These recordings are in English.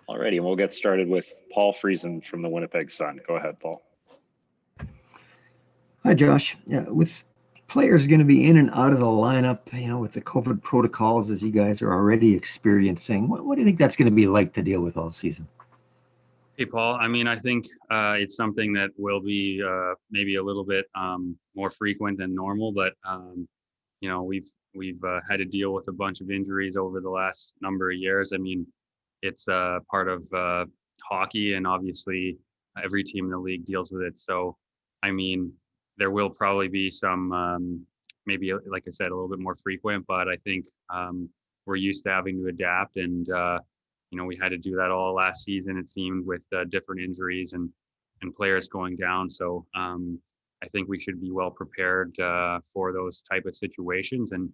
Alrighty, and we'll get started with Paul Friesen from the Winnipeg Sun. Go ahead, Paul. Hi, Josh. With players going to be in and out of the lineup, with the COVID protocols as you guys are already experiencing, what do you think that's going to be like to deal with all season? Hey, Paul. I mean, I think it's something that will be maybe a little bit more frequent than normal, but we've had to deal with a bunch of injuries over the last number of years. I mean, it's part of hockey, and obviously every team in the league deals with it. So, I mean, there will probably be some, maybe, like I said, a little bit more frequent, but I think we're used to having to adapt. And, we had to do that all last season, it seemed, with different injuries and players going down. So I think we should be well prepared for those type of situations. And,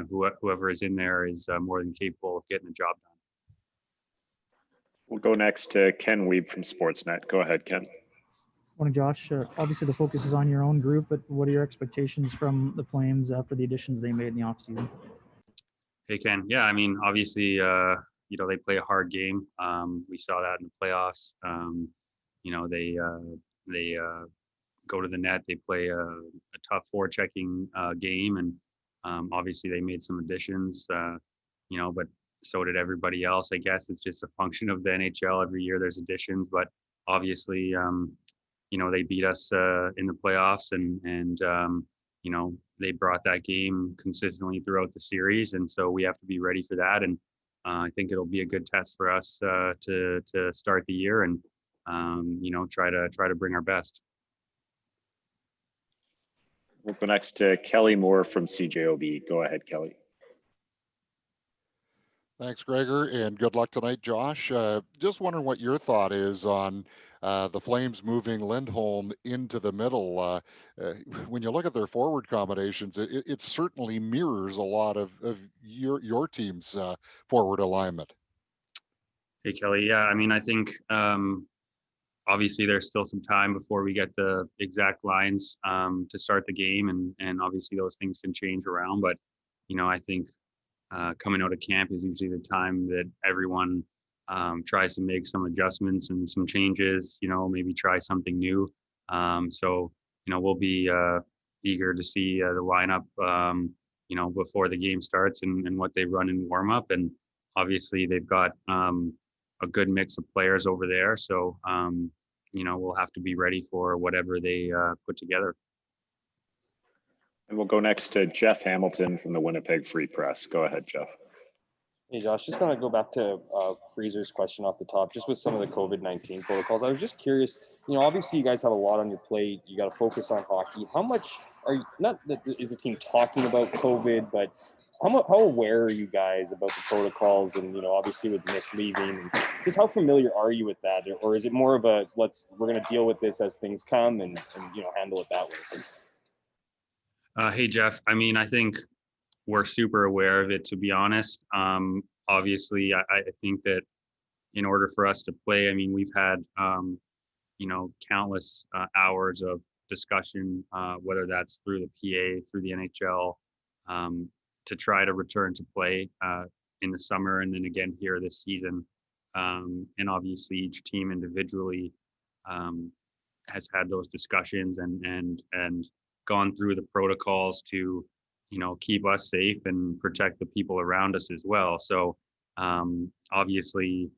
whoever is in there is more than capable of getting the job done. We'll go next to Ken Wiebe from Sportsnet. Go ahead, Ken. Morning, Josh. Obviously, the focus is on your own group, but what are your expectations from the Flames after the additions they made in the offseason? Hey, Ken. Yeah, I mean, obviously, they play a hard game. We saw that in the playoffs. They go to the net. They play a tough forechecking game, and obviously they made some additions. But so did everybody else. I guess it's just a function of the NHL. Every year there's additions, but obviously, they beat us in the playoffs, and they brought that game consistently throughout the series, and so we have to be ready for that. And I think it'll be a good test for us to start the year and try to bring our best. We'll go next to Kelly Moore from CJOB. Go ahead, Kelly. Thanks, Gregor, and good luck tonight, Josh. Just wondering what your thought is on the Flames moving Lindholm into the middle. When you look at their forward combinations, it certainly mirrors a lot of your team's forward alignment. Hey, Kelly. Yeah, I mean, I think obviously there's still some time before we get the exact lines to start the game, and obviously those things can change around. But I think coming out of camp is usually the time that everyone tries to make some adjustments and some changes, maybe try something new. So we'll be eager to see the lineup, before the game starts and what they run in warm up. And obviously they've got a good mix of players over there. So, we'll have to be ready for whatever they put together. And we'll go next to Jeff Hamilton from the Winnipeg Free Press. Go ahead, Jeff. Hey, Josh, just going to go back to Fraser's question off the top, just with some of the COVID-19 protocols. I was just curious, obviously you guys have a lot on your plate. You got to focus on hockey. How much is the team talking about COVID, but how aware are you guys about the protocols and, obviously with Nick leaving, and just how familiar are you with that? Or is it more of a, we're going to deal with this as things come and handle it that way? Hey, Jeff. I mean, I think we're super aware of it, to be honest. Obviously, I think that in order for us to play, I mean, we've had, countless hours of discussion, whether that's through the PA, through the NHL, to try to return to play in the summer and then again here this season. And obviously each team individually has had those discussions and gone through the protocols to, keep us safe and protect the people around us as well. So obviously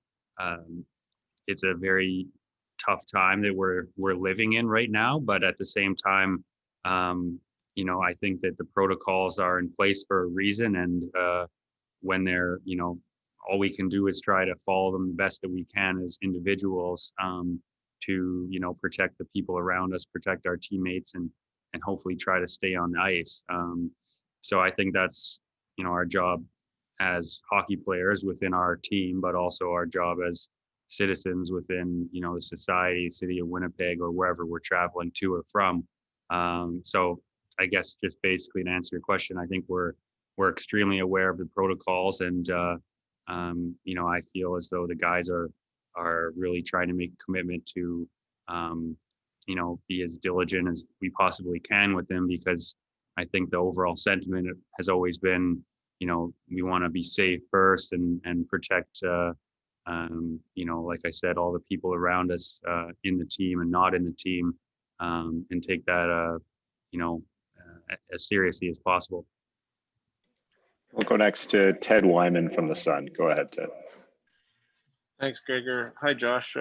it's a very tough time that we're living in right now, but at the same time, I think that the protocols are in place for a reason, and when they're, all we can do is try to follow them the best that we can as individuals to, protect the people around us, protect our teammates, and hopefully try to stay on the ice. So I think that's, our job as hockey players within our team, but also our job as citizens within, the society, city of Winnipeg, or wherever we're traveling to or from. So I guess just basically to answer your question, I think we're extremely aware of the protocols, and I feel as though the guys are really trying to make a commitment to be as diligent as we possibly can with them, because I think the overall sentiment has always been, we want to be safe first and protect Like I said, all the people around us in the team and not in the team, and take that, as seriously as possible. We'll go next to Ted Wyman from the Sun. Go ahead, Ted. Thanks, Gregor. Hi, Josh.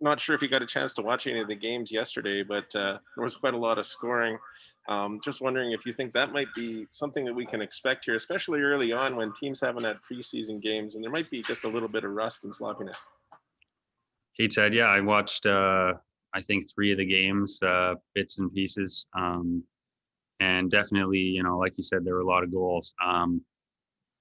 Not sure if you got a chance to watch any of the games yesterday, but there was quite a lot of scoring. Just wondering if you think that might be something that we can expect here, especially early on when teams haven't had preseason games and there might be just a little bit of rust and sloppiness. He said, yeah, I watched, I think 3 of the games, bits and pieces. And definitely, like you said, there were a lot of goals.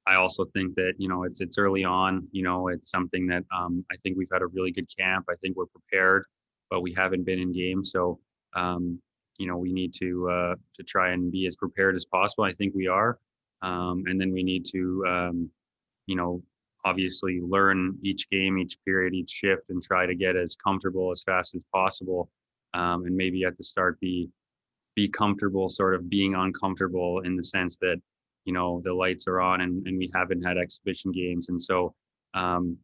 I also think that, it's early on, it's something that I think we've had a really good camp. I think we're prepared, but we haven't been in games. So, we need to try and be as prepared as possible. I think we are. And then we need to, obviously learn each game, each period, each shift, and try to get as comfortable as fast as possible. And maybe at the start be comfortable sort of being uncomfortable in the sense that, the lights are on and we haven't had exhibition games. And so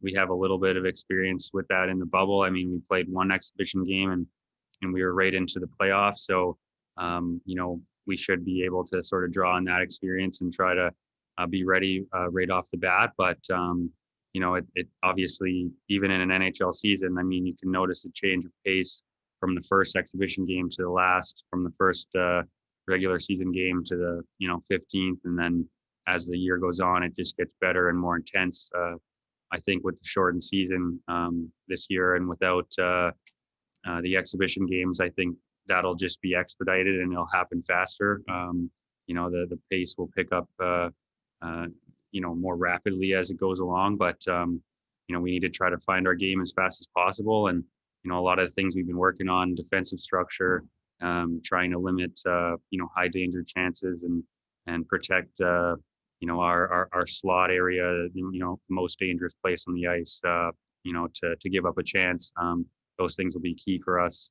we have a little bit of experience with that in the bubble. I mean, we played 1 exhibition game and we were right into the playoffs. So, we should be able to sort of draw on that experience and try to be ready right off the bat. But, it obviously, even in an NHL season, I mean, you can notice a change of pace from the first exhibition game to the last, from the first regular season game to the 15th, and then as the year goes on, it just gets better and more intense. I think with the shortened season this year and without the exhibition games, I think that'll just be expedited and it'll happen faster. The pace will pick up more rapidly as it goes along, but we need to try to find our game as fast as possible. And a lot of the things we've been working on, defensive structure, trying to limit, high danger chances and protect, our slot area, the most dangerous place on the ice, to give up a chance. Those things will be key for us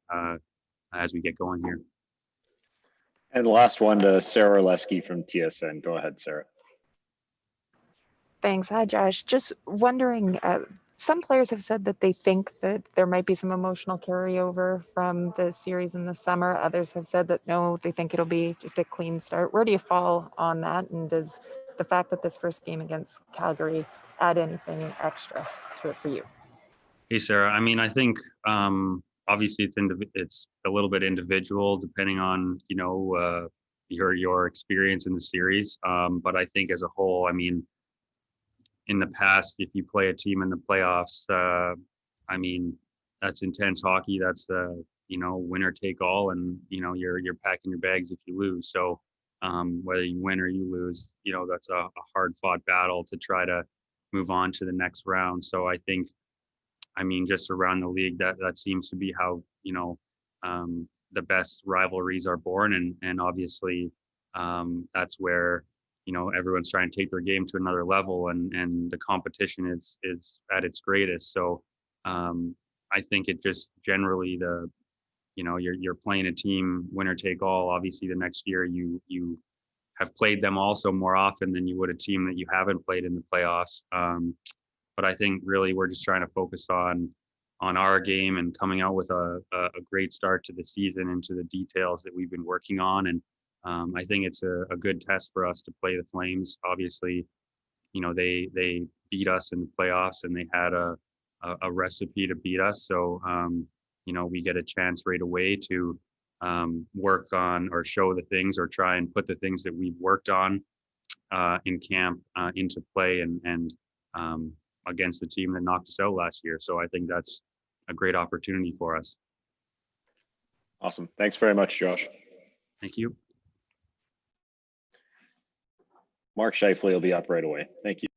as we get going here. And the last one to Sarah Lesky from TSN. Go ahead, Sarah. Thanks. Hi, Josh. Just wondering, some players have said that they think that there might be some emotional carryover from the series in the summer. Others have said that no, they think it'll be just a clean start. Where do you fall on that? And does the fact that this first game against Calgary add anything extra to it for you? Hey, Sarah. I mean, I think obviously it's a little bit individual depending on your experience in the series. But I think as a whole, I mean, in the past, if you play a team in the playoffs, I mean, that's intense hockey. That's winner take all, and you're packing your bags if you lose. So whether you win or you lose, that's a hard fought battle to try to move on to the next round. So I think, I mean, just around the league, that seems to be how the best rivalries are born, and obviously that's where everyone's trying to take their game to another level, and the competition is at its greatest. So I think it just generally you're playing a team winner take all. Obviously the next year you have played them also more often than you would a team that you haven't played in the playoffs. But I think really we're just trying to focus on our game and coming out with a great start to the season into the details that we've been working on. And I think it's a good test for us to play the Flames. Obviously, they beat us in the playoffs and they had a recipe to beat us. So, we get a chance right away to work on or show the things or try and put the things that we've worked on in camp into play and against the team that knocked us out last year. So I think that's a great opportunity for us. Awesome. Thanks very much, Josh. Thank you. Mark Scheifele will be up right away. Thank you.